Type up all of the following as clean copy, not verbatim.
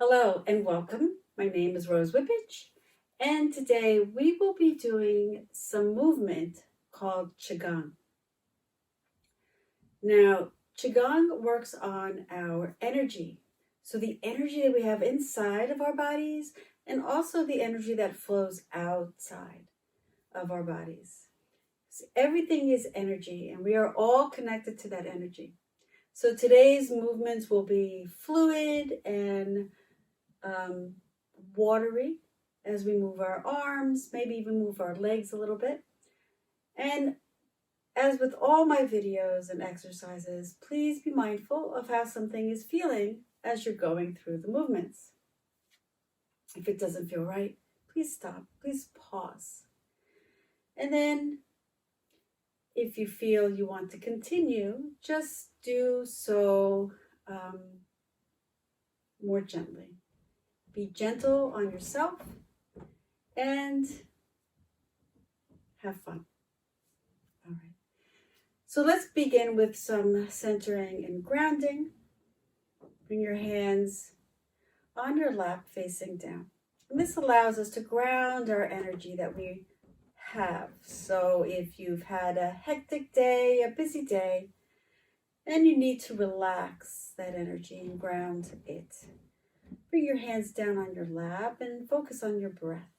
Hello and welcome. My name is Rose Whippich, and today we will be doing some movement called Qigong. Now, Qigong works on our energy. So the energy that we have inside of our bodies and also the energy that flows outside of our bodies. So everything is energy and we are all connected to that energy. So today's movements will be fluid and watery as we move our arms, maybe even move our legs a little bit. And as with all my videos and exercises, please be mindful of how something is feeling as you're going through the movements. If it doesn't feel right, please stop, please pause. And then if you feel you want to continue, just do so more gently. Be gentle on yourself and have fun. All right. So let's begin with some centering and grounding. Bring your hands on your lap facing down. And this allows us to ground our energy that we have. So if you've had a hectic day, a busy day, and you need to relax that energy and ground it, bring your hands down on your lap and focus on your breath.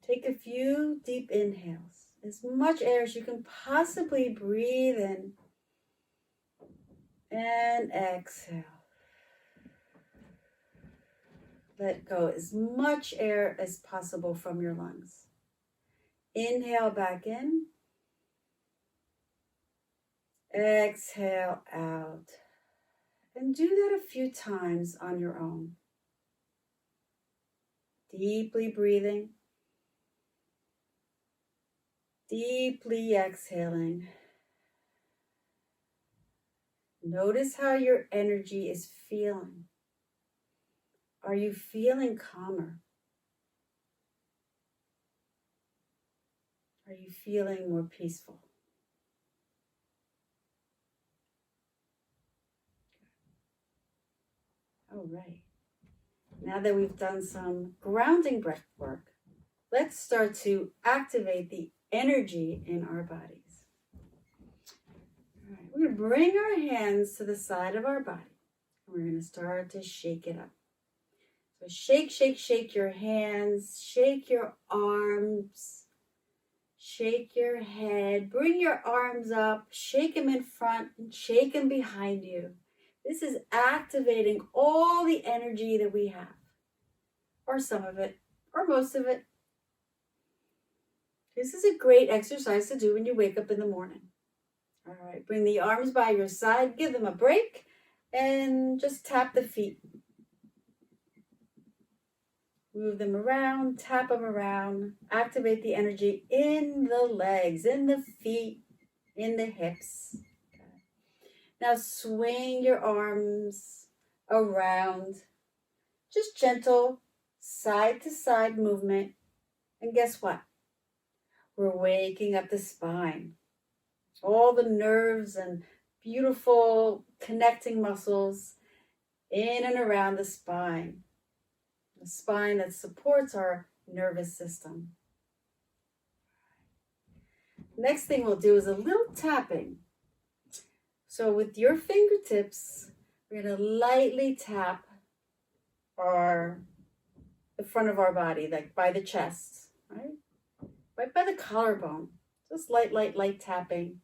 Take a few deep inhales, as much air as you can possibly breathe in, and exhale. Let go as much air as possible from your lungs. Inhale back in, exhale out. And do that a few times on your own. Deeply breathing. Deeply exhaling. Notice how your energy is feeling. Are you feeling calmer? Are you feeling more peaceful? All right. Now that we've done some grounding breath work, let's start to activate the energy in our bodies. All right, we're going to bring our hands to the side of our body. And we're going to start to shake it up. So shake, shake, shake your hands, shake your arms, shake your head, bring your arms up, shake them in front and shake them behind you. This is activating all the energy that we have, or some of it, or most of it. This is a great exercise to do when you wake up in the morning. All right, bring the arms by your side, give them a break, and just tap the feet. Move them around, tap them around, activate the energy in the legs, in the feet, in the hips. Now swing your arms around, just gentle side to side movement. And guess what? We're waking up the spine. All the nerves and beautiful connecting muscles in and around the spine. The spine that supports our nervous system. Next thing we'll do is a little tapping. So with your fingertips, we're going to lightly tap the front of our body, like by the chest, right? Right by the collarbone. Just light tapping.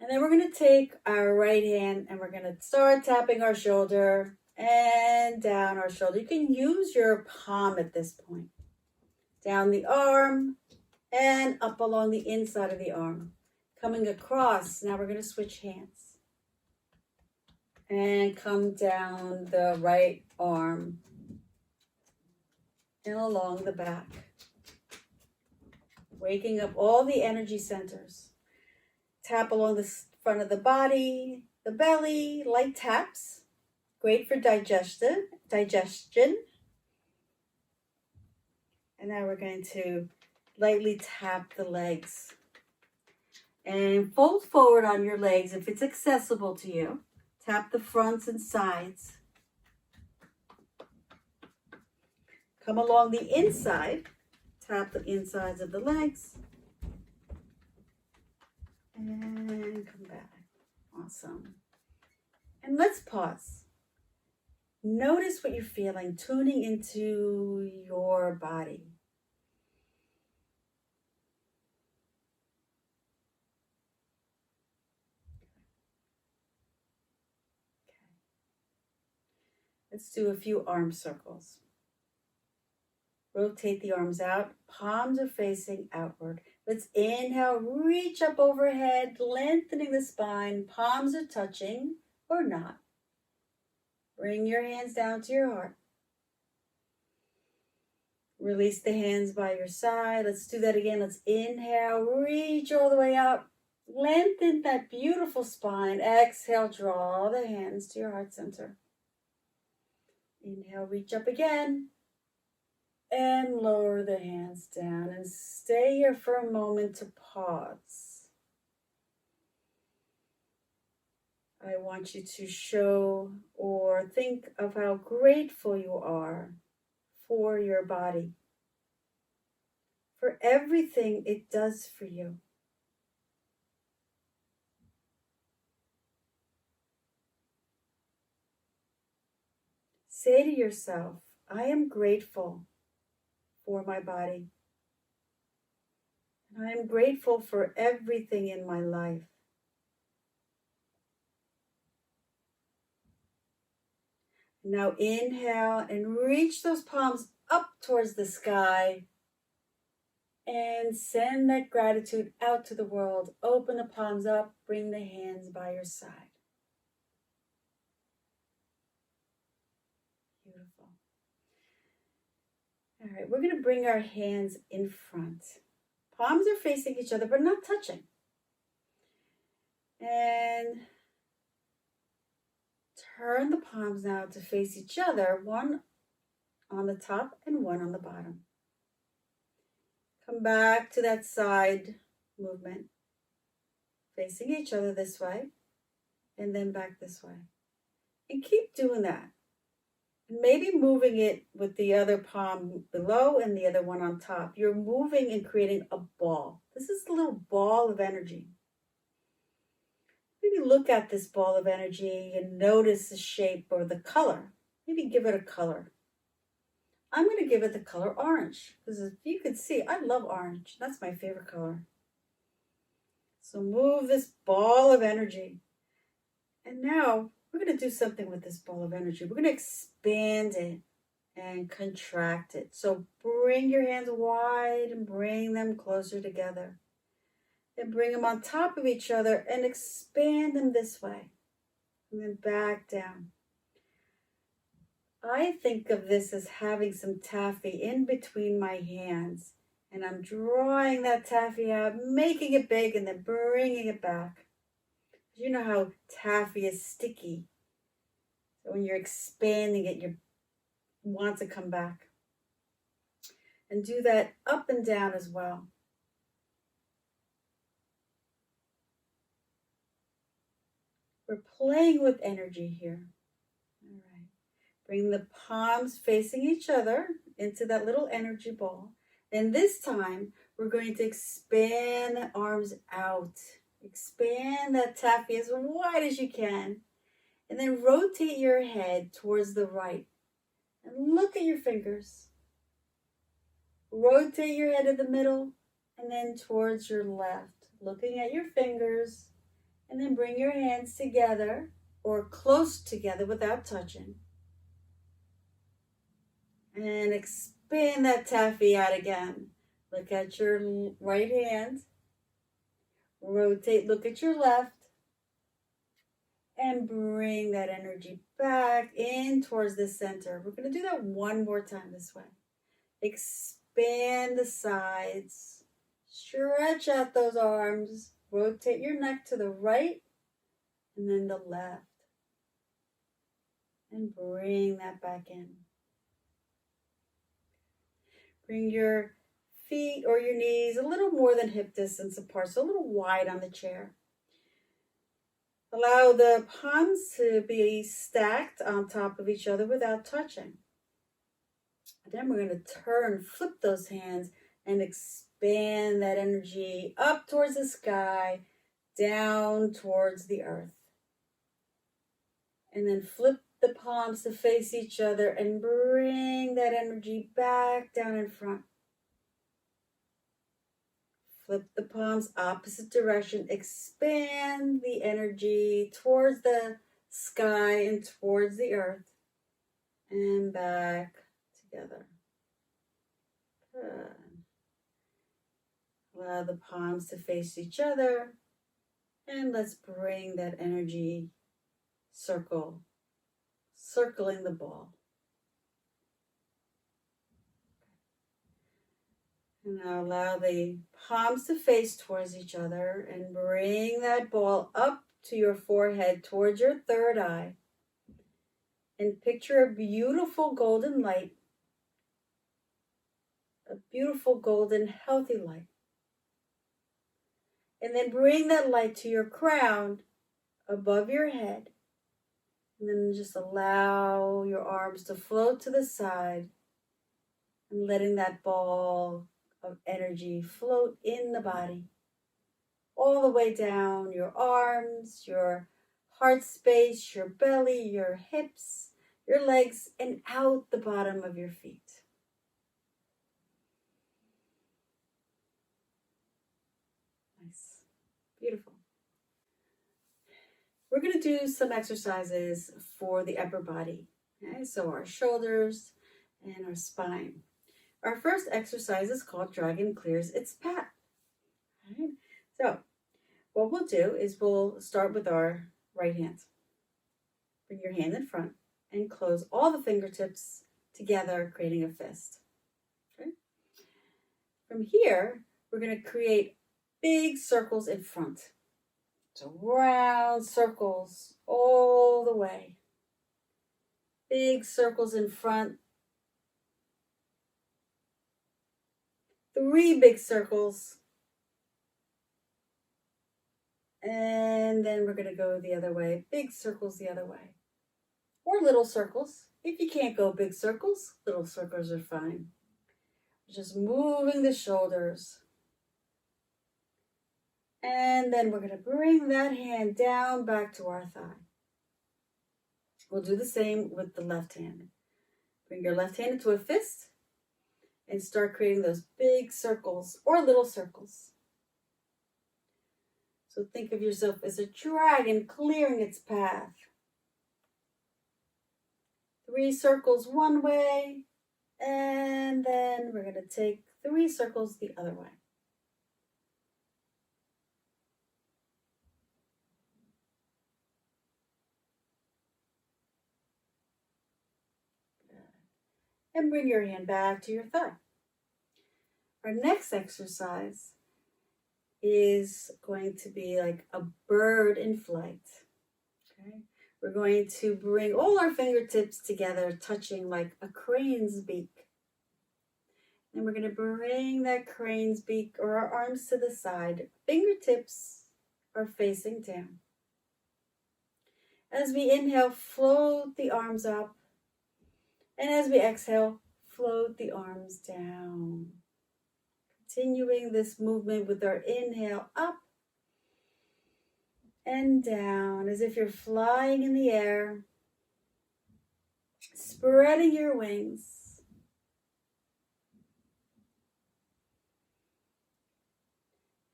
And then we're going to take our right hand and we're going to start tapping our shoulder and down our shoulder. You can use your palm at this point. Down the arm and up along the inside of the arm. Coming across, now we're going to switch hands. And come down the right arm and along the back. Waking up all the energy centers. Tap along the front of the body, the belly, light taps. Great for digestion. And now we're going to lightly tap the legs. And fold forward on your legs if it's accessible to you. Tap the fronts and sides. Come along the inside. Tap the insides of the legs. And come back. Awesome. And let's pause. Notice what you're feeling, tuning into your body. Let's do a few arm circles. Rotate the arms out. Palms are facing outward. Let's inhale, reach up overhead, lengthening the spine. Palms are touching or not. Bring your hands down to your heart. Release the hands by your side. Let's do that again. Let's inhale, reach all the way up. Lengthen that beautiful spine. Exhale, draw the hands to your heart center. Inhale, reach up again. And lower the hands down. And stay here for a moment to pause. I want you to show or think of how grateful you are for your body, for everything it does for you. Say to yourself, I am grateful for my body. I am grateful for everything in my life. Now inhale and reach those palms up towards the sky and send that gratitude out to the world. Open the palms up, bring the hands by your side. Beautiful. All right, we're going to bring our hands in front. Palms are facing each other, but not touching. And turn the palms now to face each other, one on the top and one on the bottom. Come back to that side movement, facing each other this way, and then back this way. And keep doing that. Maybe moving it with the other palm below and the other one on top. You're moving and creating a ball. This is a little ball of energy. Maybe look at this ball of energy and notice the shape or the color. Maybe give it a color. I'm going to give it the color orange, because if you can see, I love orange. That's my favorite color. So move this ball of energy. And now we're going to do something with this ball of energy. We're going to expand it and contract it. So bring your hands wide and bring them closer together. Then bring them on top of each other and expand them this way. And then back down. I think of this as having some taffy in between my hands. And I'm drawing that taffy out, making it big, and then bringing it back. You know how taffy is sticky. So when you're expanding it, you want to come back. And do that up and down as well. We're playing with energy here. All right. Bring the palms facing each other into that little energy ball. And this time, we're going to expand the arms out. Expand that taffy as wide as you can. And then rotate your head towards the right. And look at your fingers. Rotate your head to the middle and then towards your left. Looking at your fingers. And then bring your hands together or close together without touching. And expand that taffy out again. Look at your right hand. Rotate, look at your left. And bring that energy back in towards the center. We're going to do that one more time this way. Expand the sides. Stretch out those arms. Rotate your neck to the right and then the left. And bring that back in. Bring your feet or your knees a little more than hip distance apart, so a little wide on the chair. Allow the palms to be stacked on top of each other without touching. And then we're going to flip those hands and expand that energy up towards the sky, down towards the earth. And then flip the palms to face each other and bring that energy back down in front. Flip the palms opposite direction. Expand the energy towards the sky and towards the earth. And back together. Good. Allow the palms to face each other. And let's bring that energy circling the ball. And now allow the palms to face towards each other and bring that ball up to your forehead towards your third eye. And picture a beautiful golden light, a beautiful golden healthy light. And then bring that light to your crown above your head. And then just allow your arms to float to the side and letting that ball of energy float in the body, all the way down your arms, your heart space, your belly, your hips, your legs, and out the bottom of your feet. Nice. Beautiful. We're going to do some exercises for the upper body. Okay? So our shoulders and our spine. Our first exercise is called Dragon Clears Its Path. Right? So what we'll do is we'll start with our right hand. Bring your hand in front and close all the fingertips together, creating a fist. Okay? From here, we're going to create big circles in front. So round circles all the way. Big circles in front. 3 big circles. And then we're going to go the other way. Big circles the other way. Or little circles. If you can't go big circles, little circles are fine. Just moving the shoulders. And then we're going to bring that hand down back to our thigh. We'll do the same with the left hand. Bring your left hand into a fist and start creating those big circles or little circles. So think of yourself as a dragon clearing its path. 3 circles one way, and then we're going to take 3 circles the other way. And bring your hand back to your thigh. Our next exercise is going to be like a bird in flight. Okay? We're going to bring all our fingertips together, touching like a crane's beak. And we're going to bring that crane's beak or our arms to the side. Fingertips are facing down. As we inhale, float the arms up. And as we exhale, float the arms down. Continuing this movement with our inhale up and down as if you're flying in the air, spreading your wings.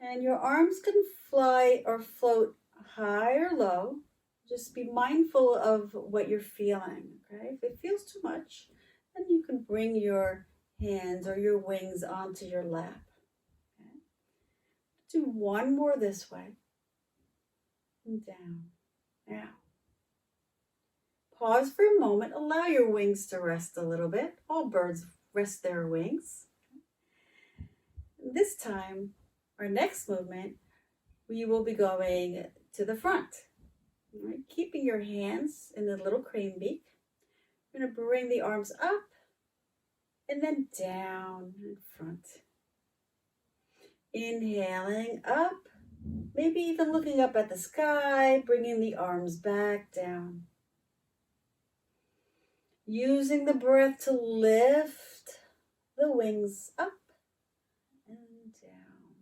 And your arms can fly or float high or low. Just be mindful of what you're feeling, okay? If it feels too much, then you can bring your hands or your wings onto your lap. Okay? Do one more this way and down. Now, pause for a moment. Allow your wings to rest a little bit. All birds rest their wings. This time, our next movement, we will be going to the front. All right, keeping your hands in the little crane beak. We're going to bring the arms up and then down in front. Inhaling up, maybe even looking up at the sky, bringing the arms back down. Using the breath to lift the wings up and down.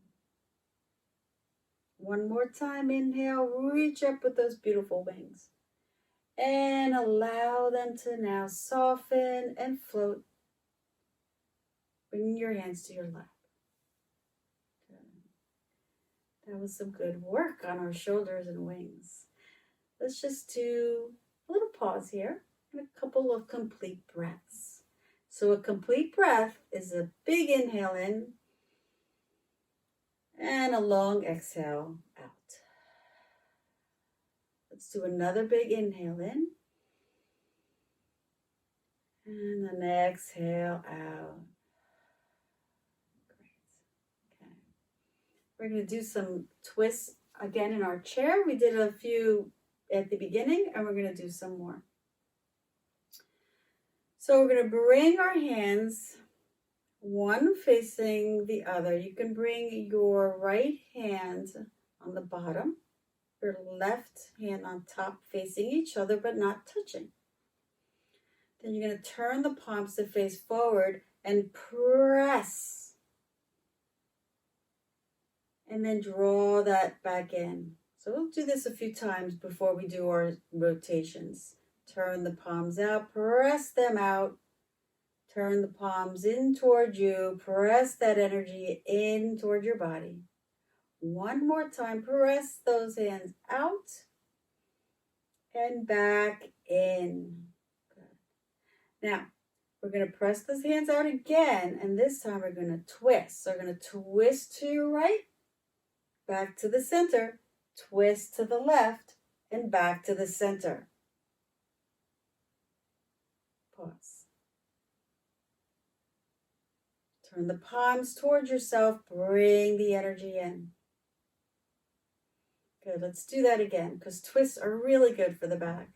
One more time, inhale, reach up with those beautiful wings. And allow them to now soften and float. Bringing your hands to your lap. That was some good work on our shoulders and wings. Let's just do a little pause here and a couple of complete breaths. So a complete breath is a big inhale in and a long exhale out. Let's do another big inhale in and then exhale out. Great. Okay. We're going to do some twists again in our chair. We did a few at the beginning and we're going to do some more. So we're going to bring our hands one facing the other. You can bring your right hand on the bottom, your left hand on top, facing each other but not touching. Then you're going to turn the palms to face forward and press. And then draw that back in. So we'll do this a few times before we do our rotations. Turn the palms out, press them out. Turn the palms in toward you. Press that energy in toward your body. One more time, press those hands out and back in. Good. Now, we're going to press those hands out again, and this time we're going to twist. So we're going to twist to your right, back to the center, twist to the left, and back to the center. Pause. Turn the palms towards yourself, bring the energy in. Good, let's do that again, because twists are really good for the back,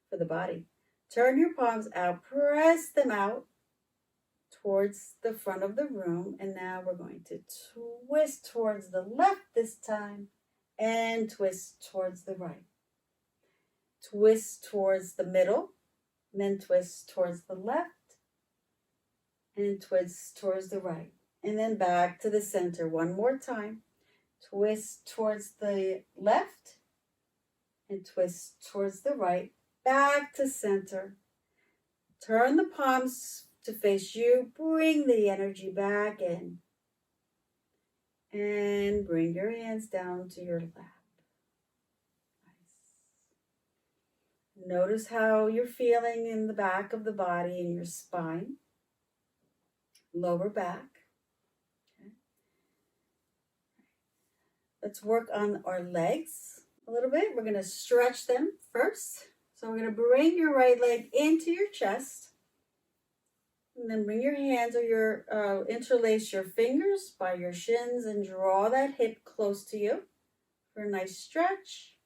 for the body. Turn your palms out, press them out towards the front of the room, and now we're going to twist towards the left this time, and twist towards the right. Twist towards the middle, and then twist towards the left, and twist towards the right. And then back to the center one more time. Twist towards the left, and twist towards the right. Back to center. Turn the palms to face you. Bring the energy back in. And bring your hands down to your lap. Nice. Notice how you're feeling in the back of the body and your spine. Lower back. Okay. Let's work on our legs a little bit. We're going to stretch them first. So we're going to bring your right leg into your chest. And then bring your hands or interlace your fingers by your shins and draw that hip close to you for a nice stretch.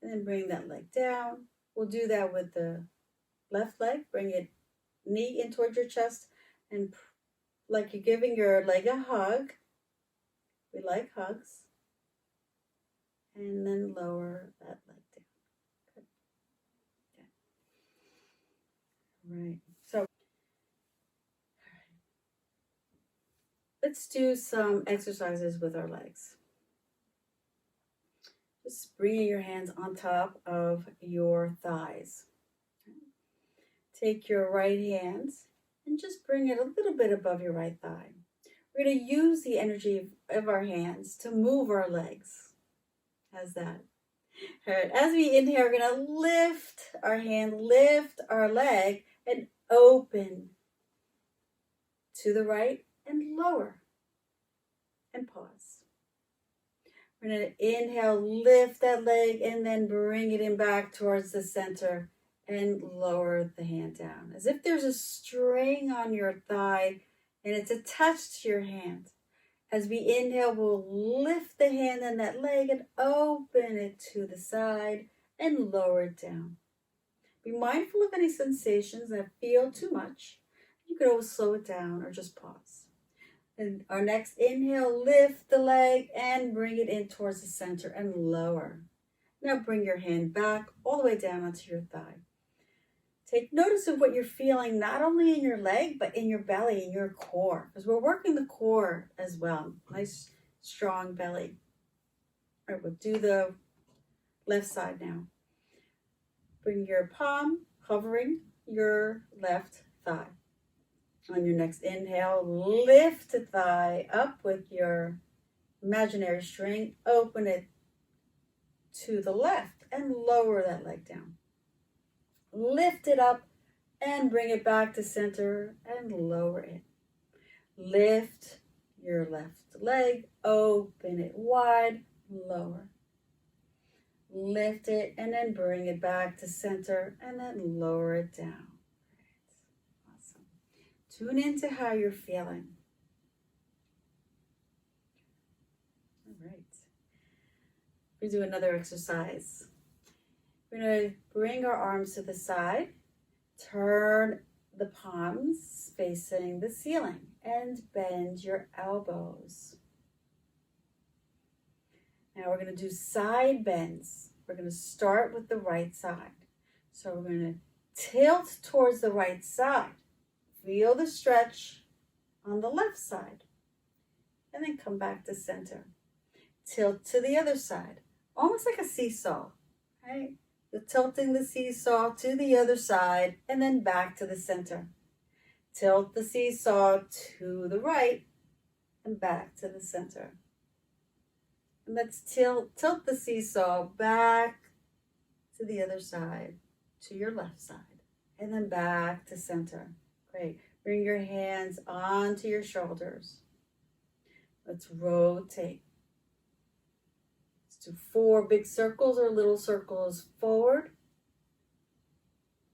And then bring that leg down. We'll do that with the left leg. Bring it knee in towards your chest and like you're giving your leg a hug. We like hugs. And then lower that leg down. Good. Okay. Right. So let's do some exercises with our legs. Just bringing your hands on top of your thighs. Take your right hand and just bring it a little bit above your right thigh. We're going to use the energy of our hands to move our legs. How's that? All right, as we inhale, we're going to lift our hand, lift our leg, and open to the right and lower. And pause. We're going to inhale, lift that leg, and then bring it in back towards the center and lower the hand down. As if there's a string on your thigh and it's attached to your hand. As we inhale, we'll lift the hand and that leg and open it to the side and lower it down. Be mindful of any sensations that feel too much. You could always slow it down or just pause. And our next inhale, lift the leg and bring it in towards the center and lower. Now bring your hand back all the way down onto your thigh. Take notice of what you're feeling, not only in your leg, but in your belly, in your core, because we're working the core as well. Nice, strong belly. All right, we'll do the left side now. Bring your palm covering your left thigh. On your next inhale, lift the thigh up with your imaginary string. Open it to the left and lower that leg down. Lift it up and bring it back to center and lower it. Lift your left leg, open it wide, lower. Lift it and then bring it back to center and then lower it down. Awesome. Tune into how you're feeling. All right. We do another exercise. We're going to bring our arms to the side, turn the palms facing the ceiling, and bend your elbows. Now we're going to do side bends. We're going to start with the right side. So we're going to tilt towards the right side. Feel the stretch on the left side. And then come back to center. Tilt to the other side, almost like a seesaw, right? You're tilting the seesaw to the other side and then back to the center. Tilt the seesaw to the right and back to the center. And let's tilt the seesaw back to the other side, to your left side, and then back to center. Great. Bring your hands onto your shoulders. Let's rotate. Let's do 4 big circles or little circles forward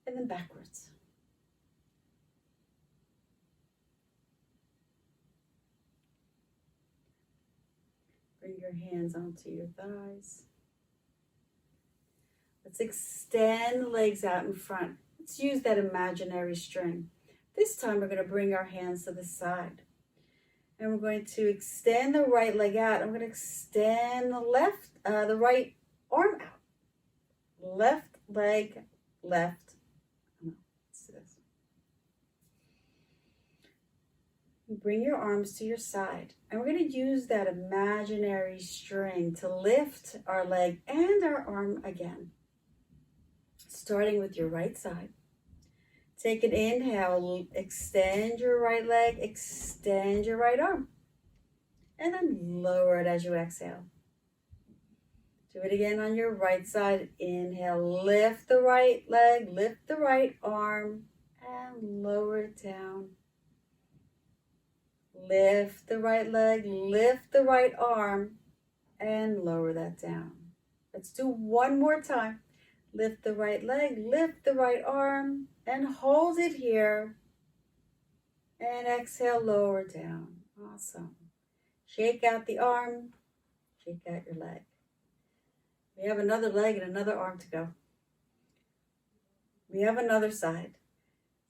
and then backwards. Bring your hands onto your thighs. Let's extend the legs out in front. Let's use that imaginary string. This time we're going to bring our hands to the side. And we're going to extend the right leg out. I'm going to extend the right arm out. Left leg, left. Let's do this. Bring your arms to your side. And we're going to use that imaginary string to lift our leg and our arm again. Starting with your right side. Take an inhale, extend your right leg, extend your right arm. And then lower it as you exhale. Do it again on your right side. Inhale, lift the right leg, lift the right arm, and lower it down. Lift the right leg, lift the right arm, and lower that down. Let's do one more time. Lift the right leg, lift the right arm, and hold it here. And exhale, lower down. Awesome. Shake out the arm, shake out your leg. We have another leg and another arm to go. We have another side.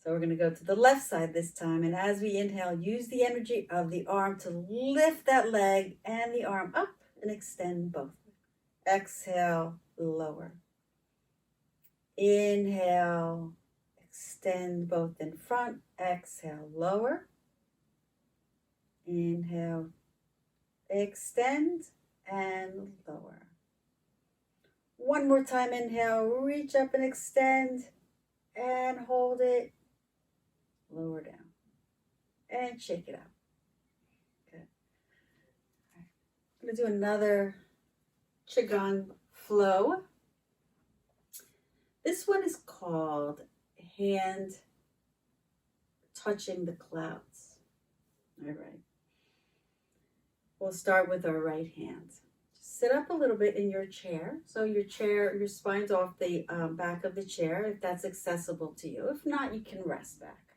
So we're going to go to the left side this time. And as we inhale, use the energy of the arm to lift that leg and the arm up and extend both. Exhale, lower. Inhale, extend both in front. Exhale, lower. Inhale, extend and lower. One more time, inhale, reach up and extend and hold it. Lower down and shake it out. Good. Right. I'm going to do another qigong flow. This one is called hand touching the clouds. All right. We'll start with our right hand. Just sit up a little bit in your chair. So your spine's off the back of the chair, if that's accessible to you. If not, you can rest back.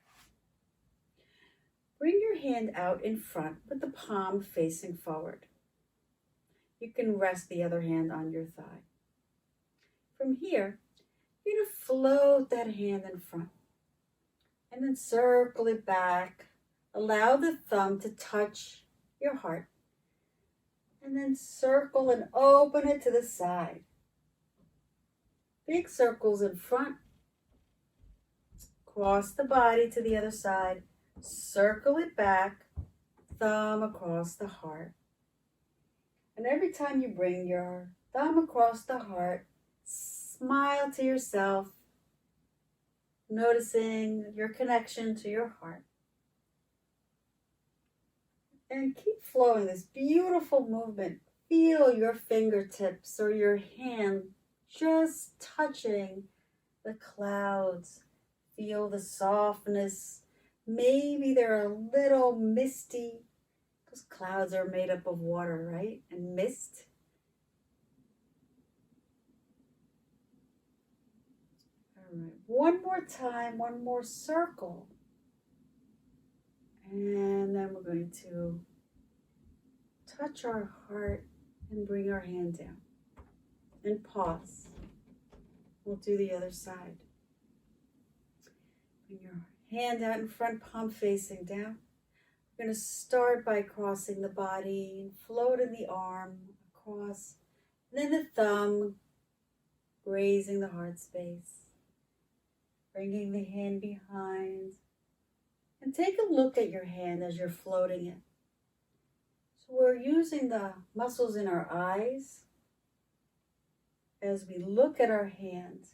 Bring your hand out in front with the palm facing forward. You can rest the other hand on your thigh. From here, you're going to float that hand in front and then circle it back Allow the thumb to touch your heart. And then circle and open it to the side. Big circles in front. Cross the body to the other side. Circle it back. Thumb across the heart. And every time you bring your thumb across the heart, smile to yourself, noticing your connection to your heart. And keep flowing this beautiful movement. Feel your fingertips or your hand just touching the clouds. Feel the softness. Maybe they're a little misty. Those clouds are made up of water, right? And mist. All right. One more time, one more circle. And then we're going to touch our heart and bring our hand down. And pause. We'll do the other side. Bring your hand out in front, palm facing down. We're going to start by crossing the body and floating the arm across. And then the thumb, grazing the heart space. Bringing the hand behind. And take a look at your hand as you're floating it. So we're using the muscles in our eyes as we look at our hand.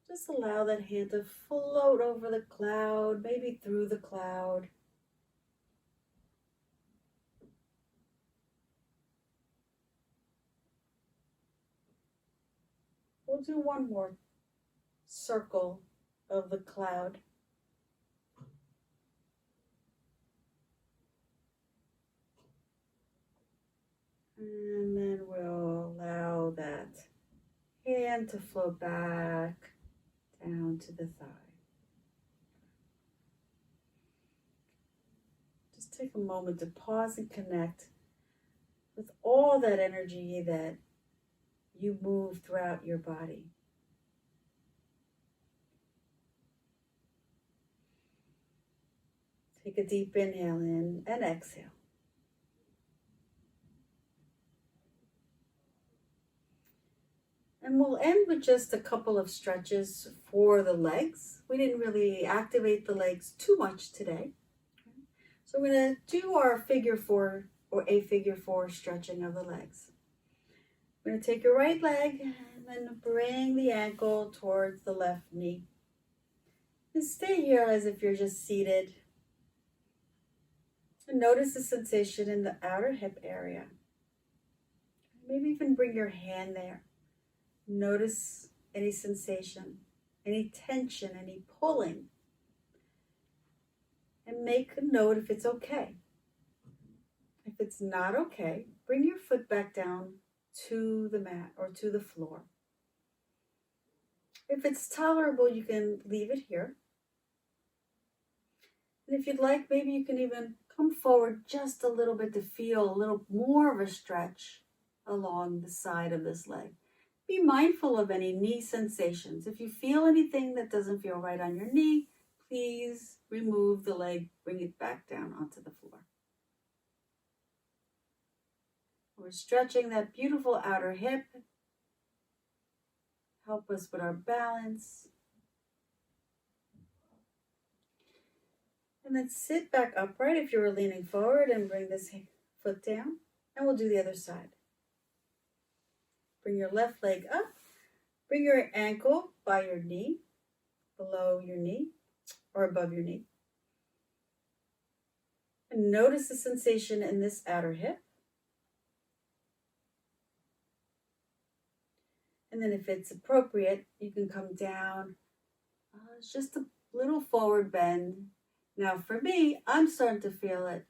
Just allow that hand to float over the cloud, maybe through the cloud. We'll do one more circle of the cloud. And then we'll allow that hand to float back down to the thigh. Just take a moment to pause and connect with all that energy that you move throughout your body. Take a deep inhale in and exhale. And we'll end with just a couple of stretches for the legs. We didn't really activate the legs too much today. So we're going to do our figure four or a figure four stretching of the legs. We're going to take your right leg and then bring the ankle towards the left knee. And stay here as if you're just seated. And notice the sensation in the outer hip area. Maybe even bring your hand there. Notice any sensation, any tension, any pulling. And make a note if it's okay. If it's not okay, bring your foot back down to the mat or to the floor. If it's tolerable, you can leave it here. And if you'd like, maybe you can even come forward just a little bit to feel a little more of a stretch along the side of this leg. Be mindful of any knee sensations. If you feel anything that doesn't feel right on your knee, please remove the leg, bring it back down onto the floor. We're stretching that beautiful outer hip. Help us with our balance. And then sit back upright if you were leaning forward and bring this foot down. And we'll do the other side. Bring your left leg up. Bring your ankle by your knee, below your knee, or above your knee. And notice the sensation in this outer hip. And then if it's appropriate, you can come down. It's just a little forward bend. Now for me, I'm starting to feel it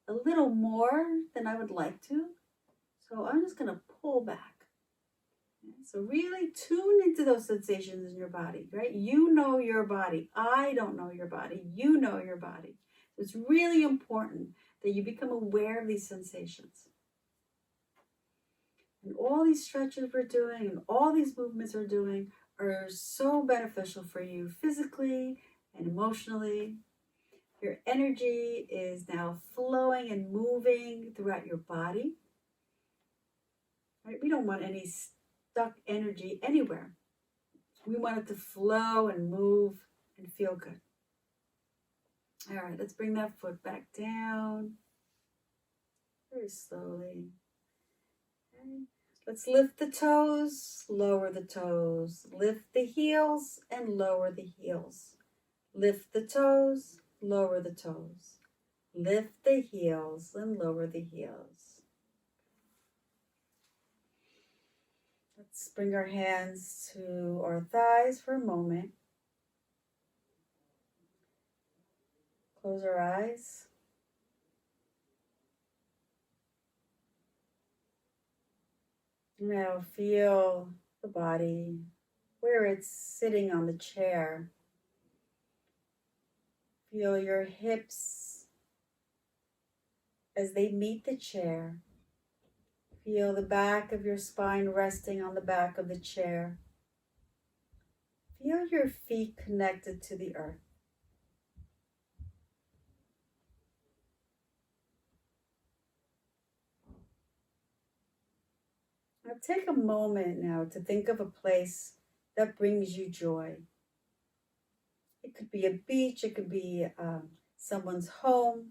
a little more than I would like to. So I'm just going to pull back. So really tune into those sensations in your body, right? You know your body. I don't know your body. You know your body. So it's really important that you become aware of these sensations. And all these stretches we're doing and all these movements we're doing are so beneficial for you physically and emotionally. Your energy is now flowing and moving throughout your body. Right? We don't want any stuck energy anywhere. We want it to flow and move and feel good. All right, let's bring that foot back down very slowly. Okay. Let's lift the toes, lower the toes. Lift the heels and lower the heels. Lift the toes, lower the toes. Lift the heels and lower the heels. Let's bring our hands to our thighs for a moment. Close our eyes. Now feel the body where it's sitting on the chair. Feel your hips as they meet the chair. Feel the back of your spine resting on the back of the chair. Feel your feet connected to the earth. Now take a moment now to think of a place that brings you joy. It could be a beach, it could be someone's home.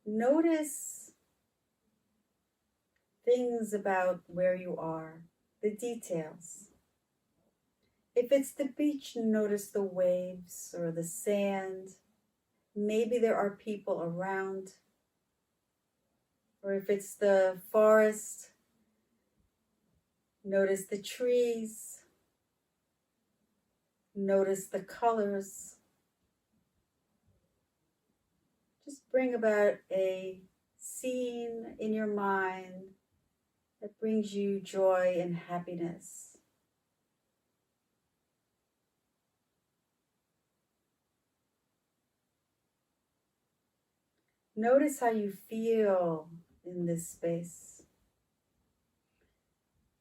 Notice things about where you are, the details. If it's the beach, notice the waves or the sand. Maybe there are people around. Or if it's the forest, notice the trees. Notice the colors. Just bring about a scene in your mind that brings you joy and happiness. Notice how you feel in this space.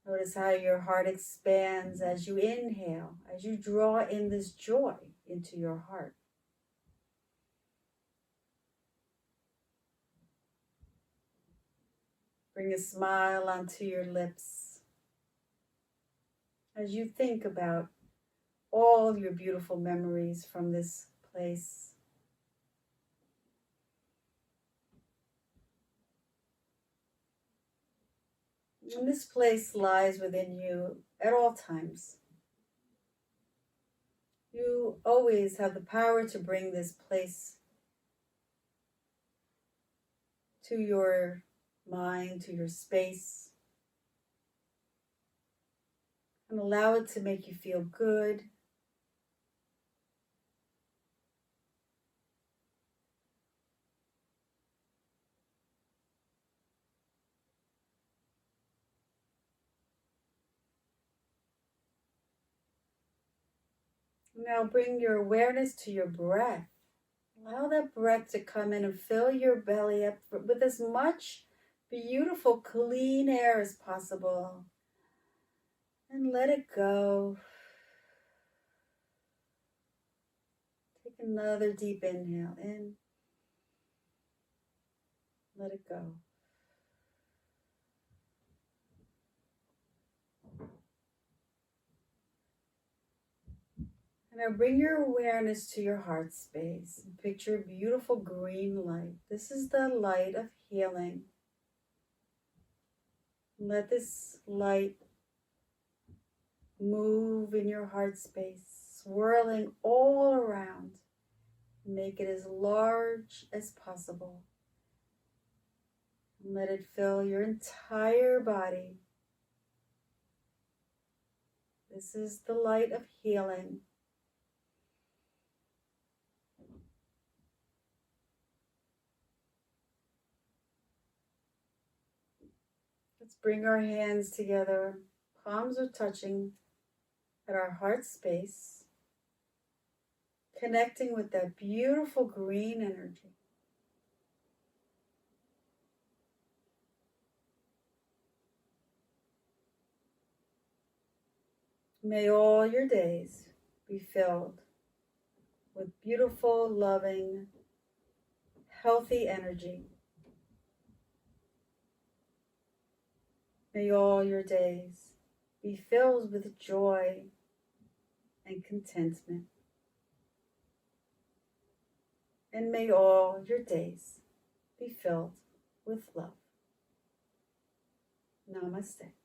Notice how your heart expands as you inhale, as you draw in this joy into your heart. Bring a smile onto your lips as you think about all your beautiful memories from this place. And this place lies within you at all times. You always have the power to bring this place to your mind, to your space, and allow it to make you feel good. Now bring your awareness to your breath. Allow that breath to come in and fill your belly up with as much beautiful, clean air as possible. And let it go. Take another deep inhale in. Let it go. And now bring your awareness to your heart space and picture a beautiful green light. This is the light of healing. Let this light move in your heart space, swirling all around. Make it as large as possible. And let it fill your entire body. This is the light of healing. Let's bring our hands together. Palms are touching at our heart space, connecting with that beautiful green energy. May all your days be filled with beautiful, loving, healthy energy. May all your days be filled with joy and contentment. And may all your days be filled with love. Namaste.